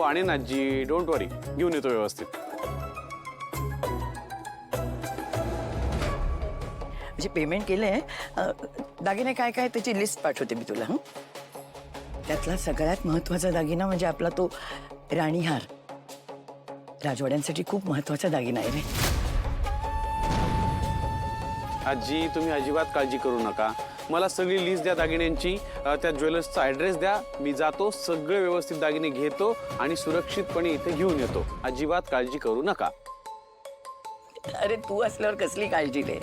आणीन आजी, डोंट वरी, घेऊन येतो व्यवस्थित. म्हणजे पेमेंट केलंय, दागिने काय काय त्याची लिस्ट पाठवते मी तुला. त्यातला सगळ्यात महत्वाचा दागिना म्हणजे आपला तो राणीहार. राजवाड्यांसाठी खूप महत्वाचा दागिना आहे रे. आजी तुम्ही अजिबात काळजी करू नका. मला सगळी लिस्ट द्या दागिन्यांची, त्या ज्वेलर्सचा ॲड्रेस द्या. मी जातो, सगळे व्यवस्थित दागिने घेतो आणि सुरक्षितपणे इथे घेऊन येतो. अजिबात काळजी करू नका. अरे तू असल्यावर कसली काळजी रे.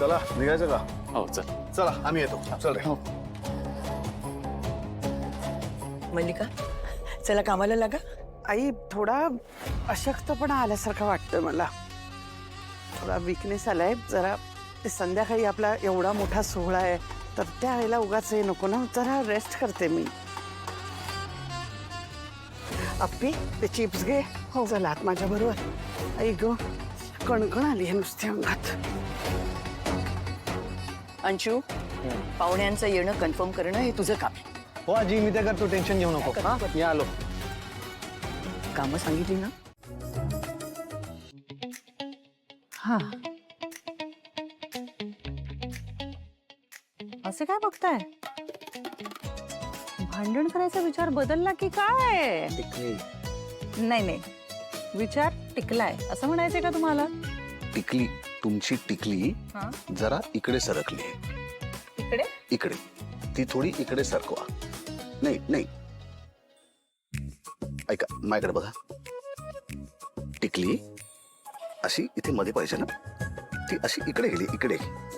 चला निघायचं का? हो चल. चला आम्ही येतो. चल रे. हो. मल्लिका चला कामाला लागा. आई थोडा अशक्तपणा आल्यासारखं वाटतं मला. थोडा विकनेस आलाय जरा. ते संध्याकाळी आपला एवढा मोठा सोहळा आहे तर त्यावेळेला उगाच हे नको ना. जरा रेस्ट करते मी. अप्पी ते चिप्स घे. हो चला आत माझ्या बरोबर. आई ग कणकण आली आहे नुसत्या अंगात. अंशू पाहुण्यांचं येणं कन्फर्म करणं हे तुझं काम आहे. हो आजी मी ते करतो, टेन्शन घेऊ नको. हा, मी आलो. कामं सांगितली ना. हा असे काय बघताय? भांडण करायचा विचार बदलला की काय? नाही नाही, विचार टिकलाय असं म्हणायचंय का तुम्हाला? टिकली, तुमची टिकली हा? जरा इकडे सरकली. इकडे इकडे ती थोडी इकडे सरकवा. नाही नाही, ऐका माझ्याकडे बघा. टिकली अशी इथे मध्ये पाहिजे ना. ती अशी इकडे गेली, इकडे.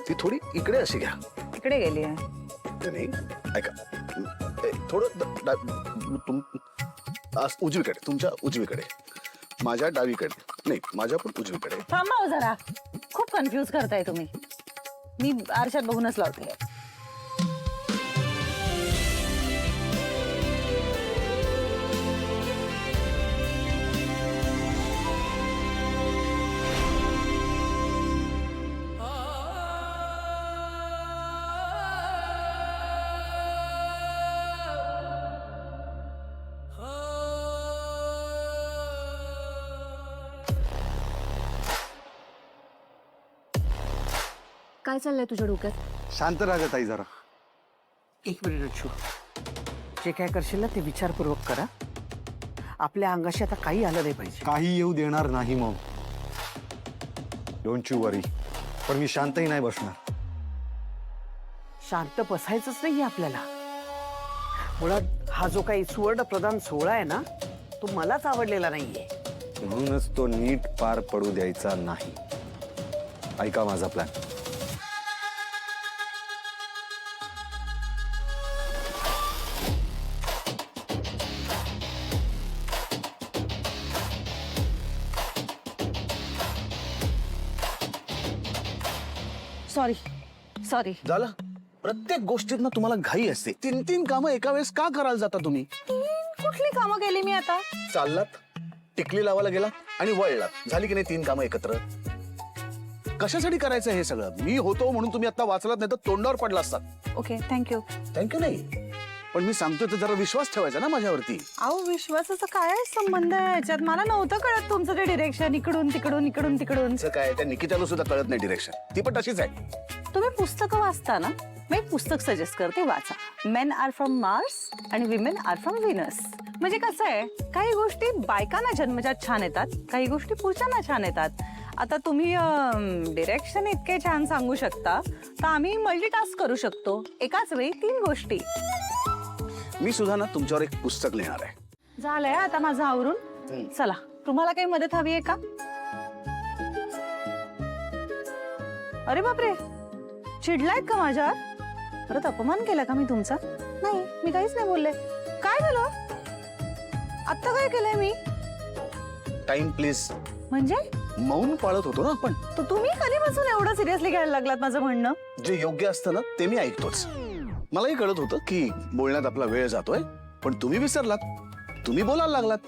ती थोडी इकडे अशी घ्या. इकडे गेली आहे. नाही ऐका, थोडं उजवीकडे, तुमच्या उजवीकडे. माझ्या डावीकडे नाही, माझ्या पण उजवीकडे. थांबा हो जरा, खूप कन्फ्युज करताय तुम्ही. मी आरशात बघूनच लावते. काय चाललंय तुझ्या डोक्यात? शांत राहा ताई जरा. एक मिनिट अंशू. जे काय करशील ना ते विचारपूर्वक करा. आपल्या अंगाशी आता काही आलं नाही पाहिजे. काही येऊ देणार नाही मग. डोंट यू वरी. पण मी शांतही नाही बसणार. शांत बसायचंच नाहीये आपल्याला. मुळात हा जो काही सुवर्ण प्रधान सोहळा आहे ना तो मलाच आवडलेला नाहीये. म्हणूनच तो नीट पार पडू द्यायचा नाही. ऐका माझा प्लॅन. Sorry sorry. झालं. प्रत्येक गोष्टीत ना तुम्हाला घाई असते. 3-3 कामं एका वेळेस का करायला जाता तुम्ही? कुठली कामं केली मी आता? चाललात, टिकली लावायला गेला आणि वळलात. झाली की नाही 3 कामं एकत्र? कशासाठी करायचं हे सगळं? मी होतो म्हणून तुम्ही आता वाचलात, नाही तर तोंडावर पडला असतात. Okay thank you. थँक्यू नाही, पण मी सांगतोय तर जरा विश्वास ठेवायचा ना माझ्यावरती. अहो विश्वासाचा काय संबंध आहे याच्यात? मला नव्हतं कळत तुमचं ते डिरेक्शन इकडून तिकडून इकडून तिकडून. असं काय, त्या निकिताला सुद्धा कळत नाही डिरेक्शन. ती पण तशीच आहे. तुम्ही पुस्तकं वाचता ना? मी एक पुस्तक सजेस्ट करते, वाचा. मेन आर फ्रॉम मार्स आणि विमेन आर फ्रॉम व्हीनस. म्हणजे कसं आहे, काही गोष्टी बायकांना जन्मजात छान येतात, काही गोष्टी पुरुषांना छान येतात. आता तुम्ही डिरेक्शन इतके छान सांगू शकता तर आम्ही मल्टीटास्क करू शकतो. एकाच वेळी 3 गोष्टी. मी सुद्धा ना तुमच्यावर एक पुस्तक लिहिणार आहे. झालंय आता माझं आवरून. चला, तुम्हाला काही मदत हवी आहे का? अरे बापरे, चिडलायत का माझ्यावर? परत अपमान केला का मी तुमचा? नाही, मी काहीच नाही बोलले. काय झालं आता? काय केलंय मी? Time please. म्हणजे मौन पाळत होतो ना आपण. तो तुम्ही कधीपासून एवढं सिरियसली घ्यायला लागलात माझं म्हणणं? जे योग्य असतं ना ते मी ऐकतोच. मलाही कळत होतं की बोलण्यात आपला वेळ जातोय, पण तुम्ही विसरलात. तुम्ही बोलायला लागलात.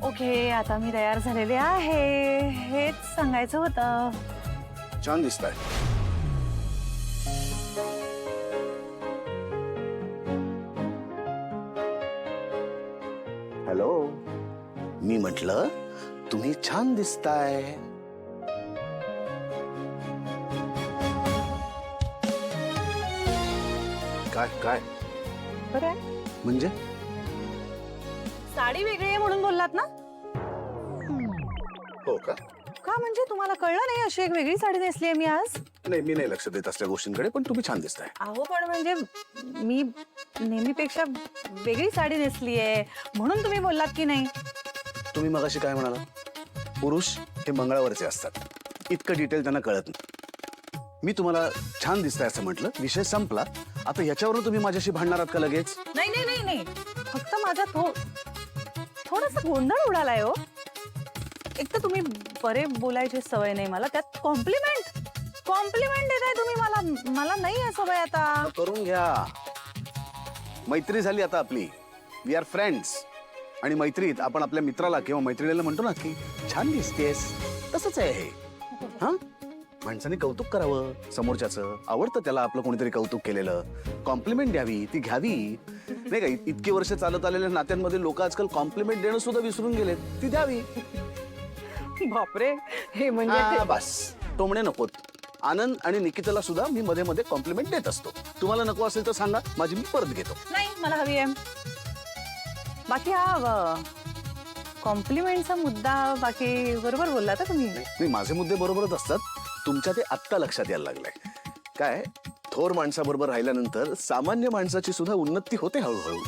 ओके, आता मी तयार झालेले आहे, हेच सांगायचं होतं. छान दिसताय. हॅलो, मी म्हटलं तुम्ही छान दिसताय. काय काय बरं आहे. म्हणजे? साडी वेगळी आहे म्हणून बोललात ना? हो का? का म्हणजे तुम्हाला कळलं नाही अशी एक वेगळी साडी नेसली आहे मी आज? नाही, मी नाही लक्ष देत असल्या गोष्टींकडे, पण तुम्ही छान दिसताय. अहो पण म्हणजे मी नेहमीपेक्षा वेगळी साडी नेसली आहे म्हणून तुम्ही बोललात की नाही? तुम्ही मगाशी काय म्हणाला? पुरुष हे मंगळावरचे असतात, इतकं डिटेल त्यांना कळत नाही. मी तुम्हाला छान दिसताय असं म्हटलं, विषय संपला. आता याच्यावरून तुम्ही माझ्याशी भांडणार आहात का लगेच? नाही नाही नाही नाही, फक्त माझा थोडासा गोंधळ उडालाय हो. एक तर तुम्ही बरे बोलायची सवय नाही मला, त्यात कॉम्प्लिमेंट देताय तुम्ही मला. मला नाही आहे सवय आता. करून घ्या. मैत्री झाली आता आपली. We are friends. आणि मैत्रीत आपण आपल्या मित्राला किंवा मैत्रिणीला म्हणतो ना की छान दिसतेस, तसंच आहे हे. हा, माणसाने कौतुक करावं समोरच्याचं. आवडतं त्याला आपलं कोणीतरी कौतुक केलेलं. कॉम्प्लिमेंट द्यावी, ती घ्यावी. नाही का, इतकी वर्ष चालत आलेल्या नात्यांमध्ये लोक आजकाल कॉम्प्लिमेंट देणं सुद्धा विसरून गेलेत. ती द्यावी. बापरे, हे म्हणजे हा, बस टोमणे नकोत. आनंद आणि निकिताला सुद्धा मी मध्ये मध्ये कॉम्प्लिमेंट देत असतो. तुम्हाला नको असेल तर सांगा, माझी मी परत घेतो. नाही, मला हवी आहे. बाकी हा कॉम्प्लिमेंटचा मुद्दा बाकी बरोबर बोलला का तुम्ही? नाही, माझे मुद्दे बरोबरच असतात. तुमच्या ते आत्ता लक्षात यायला लागलंय. काय, थोर माणसाबरोबर राहिल्यानंतर सामान्य माणसाची सुद्धा उन्नती होते हळूहळू.